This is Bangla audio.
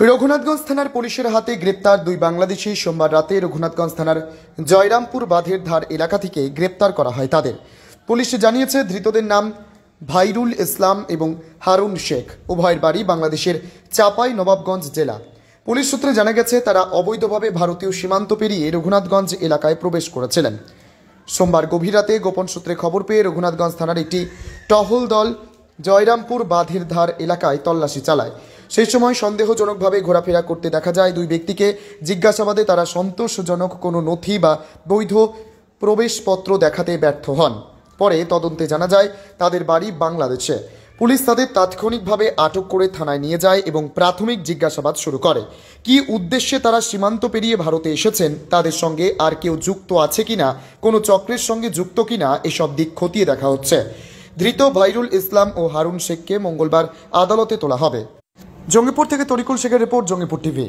রঘুনাথগঞ্জ থানার পুলিশের হাতে গ্রেপ্তার দুই বাংলাদেশি। সোমবার রাতে রঘুনাথগঞ্জ থানার জয়রামপুর বাঁধের ধার এলাকা থেকে গ্রেপ্তার করা হয় তাদের। পুলিশ জানিয়েছে ধৃতদের নাম ভাইরুল ইসলাম এবং হারুন শেখ। উভয়ের বাড়ি বাংলাদেশের চাপাই নবাবগঞ্জ জেলা। পুলিশ সূত্রে জানা গেছে তারা অবৈধভাবে ভারতীয় সীমান্ত পেরিয়ে রঘুনাথগঞ্জ এলাকায় প্রবেশ করেছিলেন। সোমবার গভীর রাতে গোপন সূত্রে খবর পেয়ে রঘুনাথগঞ্জ থানার একটি টহল দল জয়রামপুর বাঁধের ধার এলাকায় তল্লাশি চালায়। সেই সময় সন্দেহজনকভাবে ঘোরাফেরা করতে দেখা যায় দুই ব্যক্তিকে। জিজ্ঞাসাবাদে তারা সন্তোষজনক কোনো নথি বা বৈধ প্রবেশপত্র দেখাতে ব্যর্থ হন। পরে তদন্তে জানা যায় তাদের বাড়ি বাংলাদেশে। পুলিশ তাদের তাৎক্ষণিকভাবে আটক করে থানায় নিয়ে যায় এবং প্রাথমিক জিজ্ঞাসাবাদ শুরু করে। কী উদ্দেশ্যে তারা সীমান্ত পেরিয়ে ভারতে এসেছেন, তাদের সঙ্গে আর কেউ যুক্ত আছে কিনা, কোনো চক্রের সঙ্গে যুক্ত কিনা, এসব দিক খতিয়ে দেখা হচ্ছে। ধৃত ভাইরুল ইসলাম ও হারুন শেখকে মঙ্গলবার আদালতে তোলা হবে। জঙ্গিপুর থেকে তরিকুল শেখের রিপোর্ট, জঙ্গিপুর টিভি।